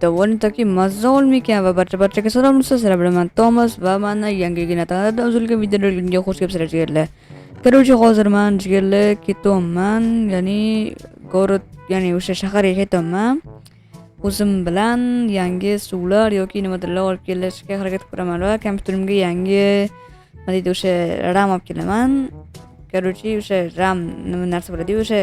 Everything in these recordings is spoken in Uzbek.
Довольно-таки mazza olmaykan va barcha-barchaga salom sizlar bilan Tomas va mana yangigina tanada uzilgan videolarga xush kelibsizlar jigarlar. Короче, hozir men jigarlar ketyapman, ya'ni город, ya'ni o'sha shaharga ketyapman. O'zim bilan yangi suvlar yoki nimadirlar olib kelishga harakat qilaman va kompyuterimga yangi nima deydi o'sha RAM olib kelaman. Короче, o'sha RAM nima narsa bo'ladi, o'sha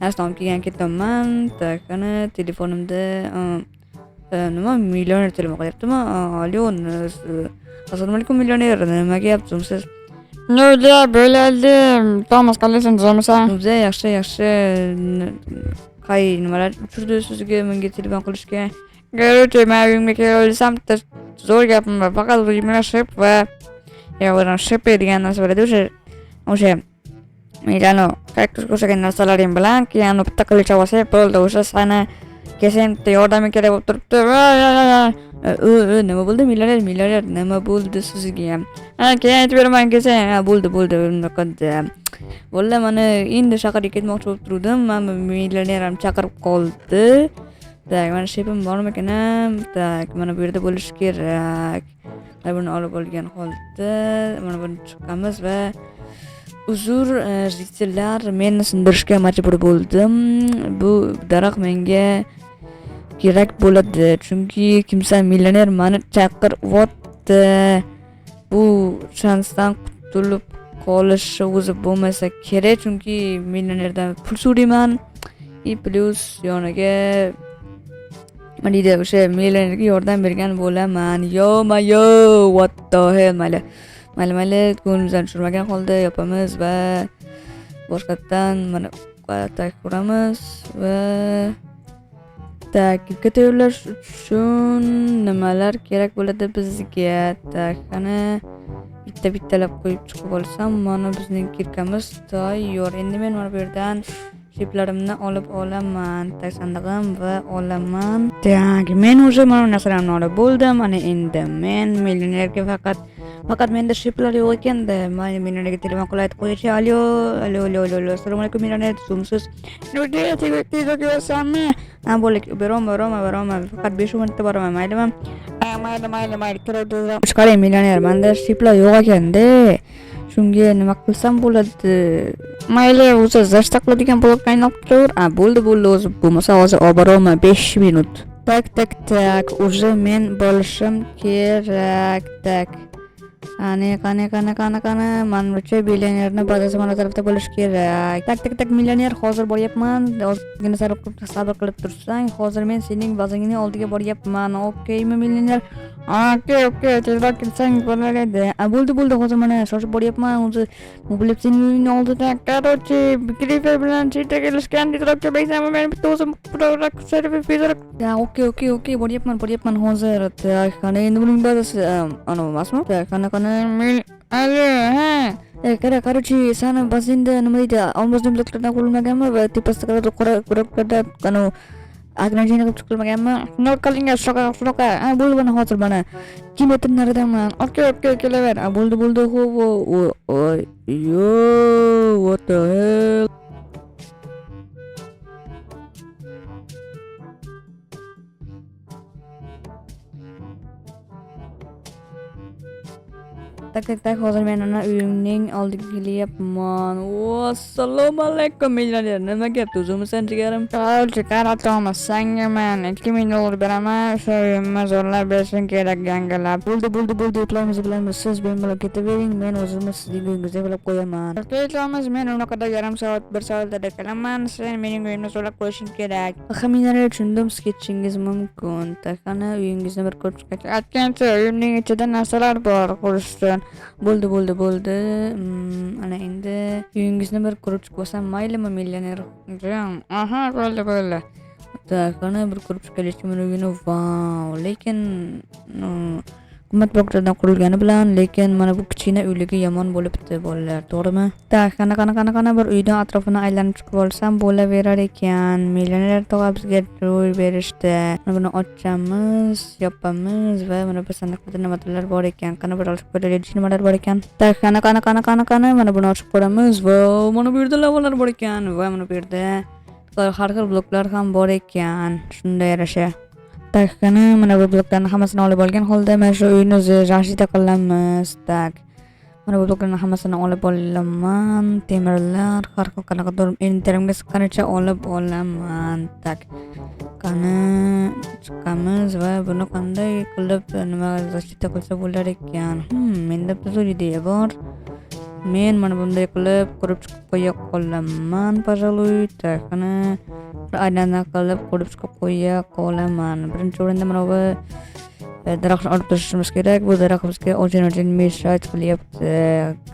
narsani olib kelgan ketyapman. Так, ana telefonimda nima millioner telefon qilyaptimi? Alyo, assalomu alaykum millioner, nima qilyapsiz siz? Nega bo'laldim? Tomas qalaysan, tuzamisan? O'zi yaxshi. Qay nimalar uchirdi sizga menga telefon qilishga? Короче, men uyimga kelaolsam zo'r gapim bor. Faqat uyimga ship va ship degan narsa bo'ladi. O'sha meni ko'rsagan narsalaring bilan keyin bitta qilich olsa bo'ldi. O'sha sana kesang yordaming kerak bo'lib turibdi. Nima bo'ldi millioner nima bo'ldi sizga ham? Keyin aytib beraman kesang. Bo'ldi unaqada. Valla mana endi shaharga ketmoqchi bo'lib turdim. Mana millioner ham chaqirib qoldi. Tak, mana shepim bormikan? Tak, mana bu yerda bo'lishi kerak. Buni olib olgan holda mana buni chiqamiz va uzr zritellar, men sindirishga majbur bo'ldim. Bu daraxt menga kerak bo'ladi, chunki kimsa millioner meni chaqiryapti. Bu shansdan qutulib qolishi o'zi bo'lmasa kerak, chunki millionerdan pul so'rayman. Plus yoniga nima deydi o'sha millionerga yordam bergan bo'laman. Yo, what the hell, mayli ko'nglimizdan tushirmagan holda yopamiz va boshqatdan mana tak quramiz va takibga tayyorlash uchun nimalar kerak bo'ladi bizga? Tak, qani bittalab qo'yib chiqib olsam, mana bizning kirkamiz tayyor. Endi men mana bu yerdan shiplarimni olib olaman, tak sandig'im va olaman. Tak, men o'sha mana narsalarni olib bo'ldim. Mana endi men millionerga faqat menda shiplar yo'q ekanda. Men millionerga telefon qilib aytib qo'yachi. Alyo, assalomu alaykum millioner, sumsiz. Nega tezroq kelasanmi? Bo'ldi, boraman. Faqat 5 minutda boraman, maylimi? Mayli, tezroq. Chiqaring millioner, menda shiplar yo'q ekanda. Shunga nima qilsam bo'ladi? Mayli, o'zi zashta qiladigan blok qaynab tur. Bo'ldi, o'zi bo'lmasa hozir olib boraman 5 minut. Tak, o'zi men bo'lishim kerak. Tak. Qani. Menimcha millionerni bazasi mana tarafda bo'lishi kerak. Tak, millioner, hozir boryapman. Ozgina sabr qilib tursang, hozir men sening bazangning oldiga boryapman. Okeymi millioner? Okey, tezroq kelsang bo'lardi. Bo'ldi, hozir mana shoshib boryapman. O'zi mobilib sening uyingning oldida. Короче, Krifer bilan chita kelishgan, tezroq kelmaysanmi? Men bitta o'zim Okey, boryapman hozir. Tak, qani endi buning bazasi ana emasmi? Tak, qani. Короче, sani bazenda nima deydi? Olmosdan bloklardan qurilmaganmi va tepasida qora ограничение qilib chiqilmaganmi? Shunaqa. Bo'ldi, mana hozir mana 2 metr naridaman. Okey, kelaver. Bo'ldi. Yo, what the hell? Tak, hozir men ana uyimning oldiga kelyapman. Assalomu alaykum millioner, nima gap, o'zimisan jigarim? Tomas, senga men $2000 beraman, o'sha uyimni zo'rlab berishing kerak yangilab. Bo'ldi, eplamiz. Siz men bilan ketavering, men o'zimni sizning uyingizga olib qo'yaman. Okey, Tomas, men unaqada yarim soat, 1 soatda kelaman. Sen mening uyimni zo'rlab qo'yishing kerak. Millioner, tushundim, siz ketishingiz mumkin. Tak, qani uyingizni bir ko'rib chiqing. Aytgancha, uyimning ichida narsalar bor qurishdan. Bo'ldi. Ana endi uyingizni bir ko'rib chiqib olsam maylimi millioner? Bo'ldi. Tak, qani bir ko'rib chiqaylikchi men uyini. Vau, lekin qimmatbaho qurilgani bilan, lekin mana bu kichkina uyligi yomon bo'libdi bolalar, to'g'rimi? Tak, qani bir uydan atrofini aylanib chiqib olsam bo'laverar ekan. Millioner tog'a bizga ro'y berishdi. Mana buni ochamiz, yopamiz va mana bu sandiqda nimalar bor ekan. Qani bir ochib ko'raylik, nimalar bor ekan. Tak, qani mana buni ochib ko'ramiz va mana bu yerda lavalar bor ekan va mana bu yerda har xil bloklar ham bor ekan, shunday yarasha. Tak, qani mana bu bloklarni hammasini olib olgan holda mana shu uyni защита qilamiz. Tak. Mana bu bloklarni hammasini olib olaman. Temirlar, har xil qanaqadir interimga siqqanicha olib olaman. Tak. Qani chiqamiz va buni qanday qilib nima защита qilsa bo'lar ekan? Menda bir ideya bor. Men mana bunday qilib qurib chiqib qo'ya qolaman, пожалуй. Так, qani aylana qilib qurib chiqib qo'ya qolaman. Birinchi o'rinda mana bu daraxtni olib tashlashimiz kerak. Bu daraxt bizga очень meshать qilyapti.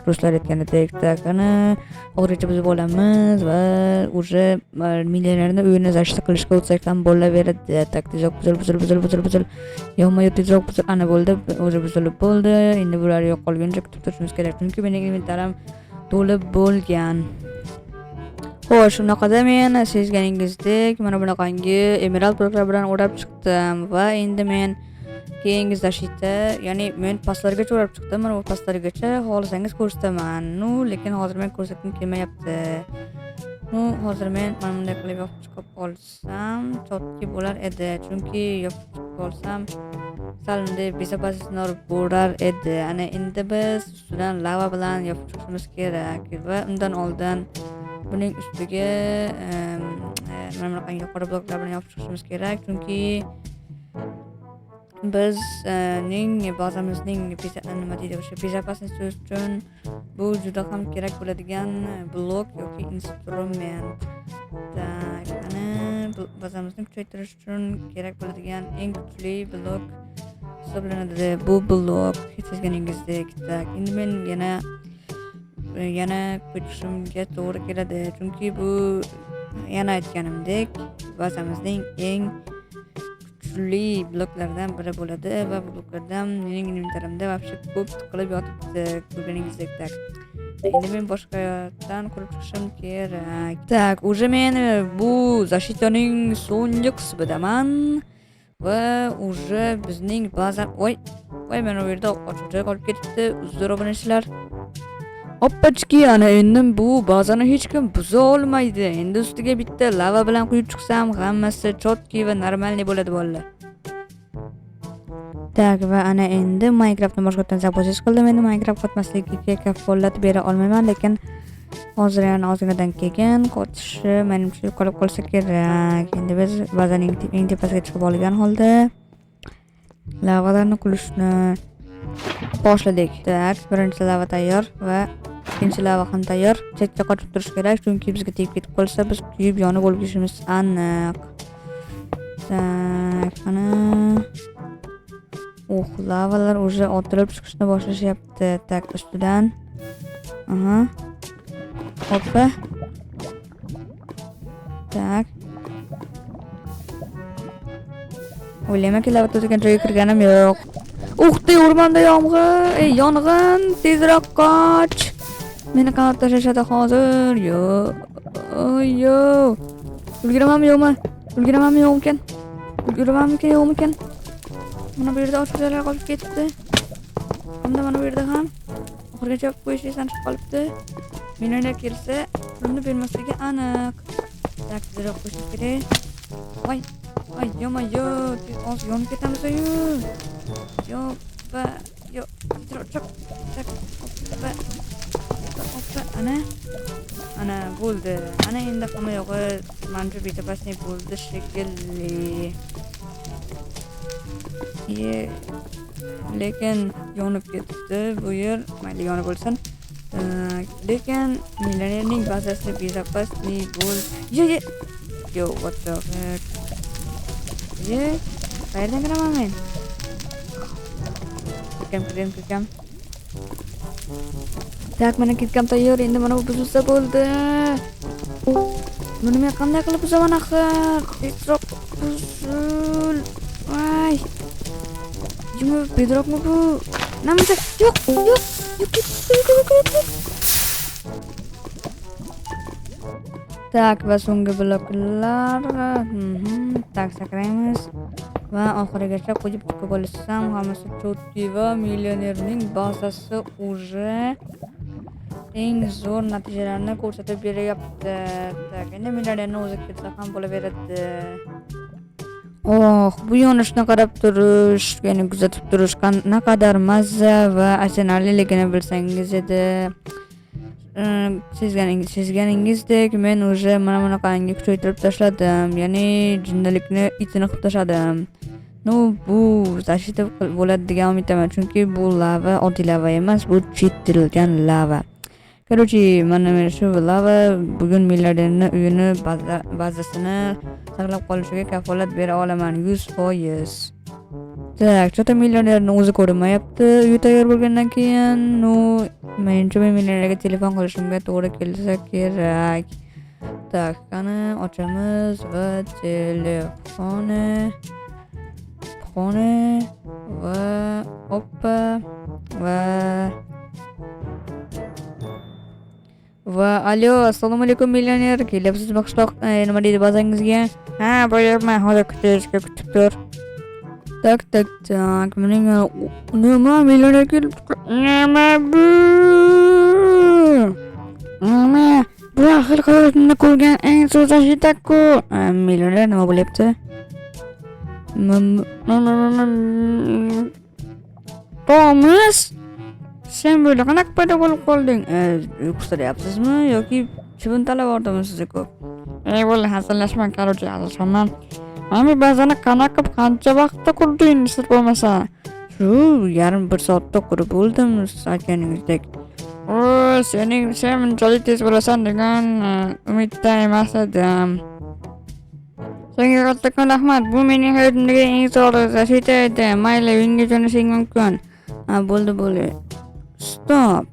Ruslar aytganidek. Так, qani hozircha buzib olamiz va уже millionerni uyini защита qilishga o'tsak ham bo'laveradi. Tak, tezroq buzil. Yo'q, tezroq buzil. Ana bo'ldi. O'zi buzilib bo'ldi. Endi bular yo'qolguncha kutib turishimiz kerak. Chunki mening inventarim to'lib bo'lgan. Xo'sh, shunaqada men sezganingizdek mana bunaqangi emerald bloklar bilan o'rab chiqdim va endi men keyingi защита, ya'ni men pastlargacha o'rab chiqdim. Mana bu pastlargacha xohlasangiz ko'rsataman. Lekin hozir men ko'rsatgim kelmayapti. Hozir men mana bunday qilib yopib chiqib olsam, chotki bo'lar edi. Chunki yopib chiqib olsam, sal bunday bezabasizroq bo'lar edi. Ana endi biz ustidan lava bilan yopib chiqishimiz kerak va undan oldin buning ustiga mana bunaqangi qora bloklar bilan yopib chiqishimiz kerak. Chunki bizning bazamizning nima deydi o'sha bezopasnosti uchun bu juda ham kerak bo'ladigan blok yoki instrument. Tak, ana bazamizni kuchaytirish uchun kerak bo'ladigan eng kuchli blok hisoblanadi bu blok, sezganingizdek. Tak, endi men yana ko'chishimga to'g'ri keladi. Chunki bu yana aytganimdek bazamizning eng kuchli bloklardan biri bo'ladi va bu bloklardan mening inventarimda вообще ko'p tiqilib yotibdi, ko'rganingizdek. Tak. Endi men boshqadan qurib chiqishim kerak. Tak, уже men bu защитаning so'nggi qismidaman va уже bizning baza voy mana bu yerda ochiq qolib ketibdi. Uzr obunachilar. Oppachki, ana endi bu bazani hech kim buza olmaydi. Endi ustiga bitta lava bilan quyib chiqsam, hammasi chotki va normalniy bo'ladi bolalar. Tak, va ana endi Minecraftni boshqatdan zapozish qildim. Endi Minecraft qotmasligiga kafolat bera olmayman, lekin hozir yana ozginadan keyin qotishi menimcha qolib qolsa kerak. Endi biz bazaning eng tepasiga chiqib olgan holda lavalarni qilishni boshladik. Tak, birinchi lava tayyor va ikkinchi lava ham tayyor. Chetga qochib turish kerak, chunki bizga tegib ketib qolsa biz kuyib yonib o'lishimiz aniq. Tak, ana lavalar уже otilib chiqishni boshlashyapti. Tak, ustidan. Hoppa. Tak. O'ylaymanki lava to'sigan joyga kirganim yo'q. O'rmonda yong'in, tezroq qoch. Meni qanot tashlashadi hozir. Yo'q. Ulguramanmi yo'qmikan? Mana bu yerda ochiqlar qolib ketibdi. Hamda mana bu yerda ham oxirgacha qo'yish sanab qolibdi. Millioner kelsa, pulni bermasligi aniq. Tak, tezroq qo'yish kerak. Voy, yo'q, tez yonib ketamiz-ku. Ana bo'ldi. Ana endi hamma yog'i manju betapasni bo'ldi shekilli. Lekin yonib ketdi bu yer. Mayli yonib bo'lsin. Lekin millionerning bazasi bezopasli bo'ldi. Yo, what the heck? Qayerdan kiraman men? Kirgam. Tak, mana ketgam tayyor. Endi mana bu buzilsa bo'ldi. Buni men qanday qilib buzaman axir? Tezroq buzil. Voy. Nima bedroqmi bu? Namasa? Yo'q. Tak, va so'nggi bloklar. Tak, sakraymiz. Va oxirigacha qo'yib chiqib olsam, hammasi chotki va millionerning bazasi уже eng zo'r natijalarni ko'rsatib beryapti. Tak, endi milliarderni o'zi ketsa ham bo'laveradi. Oh, bu yo'nalishni qarab turish, ya'ni kuzatib turish naqadar mazza va achinarliligini bilsangiz edi. Sezganingizdek men уже mana bunaqangi kuchaytirib tashladim, ya'ni jinnilikni itini qilib tashladim. Bu защита bo'ladi degan umiddaman, chunki bu lava oddiy lava emas, bu chitirilgan lava. Короче, mana shu lava bugun milliarderni uyini bazasini saqlab qolishiga kafolat bera olaman 100%. Tak, chota milliarderni o'zi ko'rinmayapti. Uyi tayyor bo'lgandan keyin, menimcha men milliarderga telefon qilishimga to'g'ri kelsa kerak. Tak, qani ochamiz va telefoni va oppa va alo, assalomu alaykum millioner, kelyapsizmi qishloq nima deydi bazangizga? Ha, bo'lyapman, hozir kutishga kutib tur. Tak, mening nima millioner kelib nima bu? Bu axir hayotimda ko'rgan eng zo'r защита-ku. Millioner nima bo'lyapti? Tomas, sen böyle qanaqa paydo bo'lib qolding? Uyqusiryapsizmi yoki chivin talab ordimi sizga ko'p? Bo'ldi, hazillashma, короче, hazillashman. Mana bu bazani qancha vaqtda qurding, sir bo'lmasa? Shu yarim 1 soatda qurib bo'ldim, aytganingizdek. Sen bunchalik tez bo'lasan degan umidda emas edim. Senga kattakon rahmat. Bu mening hayotimdagi eng zo'r защита edi. Mayli, uyingga jo'nashing mumkin. Bo'ldi. Stop.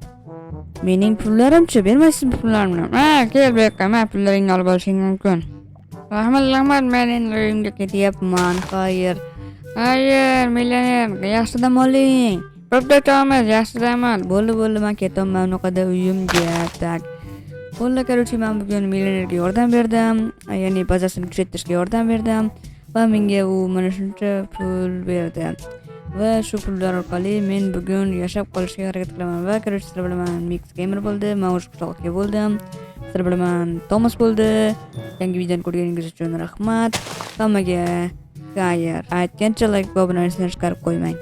Mening pullarimchi, bermaysizmi pullarimni? Kel bu yoqqa, men pullaringni olib olishing mumkin. Rahmat, men endi uyimga ketyapman. Xayr, millioner, yaxshi dam oling. Bo'pti, Tomas, yaxshi dam ol. Bo'ldi, men ketaman unaqada uyimga. Tak. Bo'ldi, короче, men bugun millionerga yordam berdim, ya'ni bazasini kuchaytirishga yordam berdim va menga u mana shuncha pul berdi. Va shu pullar orqali men bugun yashab qolishga harakat qilaman va короче, sizlar bilan Mix Gamer bo'ldi, men o'sha qishloqqa bo'ldim. Sizlar bilan Tomas bo'ldi. Yangi videoni ko'rganingiz uchun rahmat. Hammaga xayr. Aytgancha like va obunachni chiqarib qo'ymang.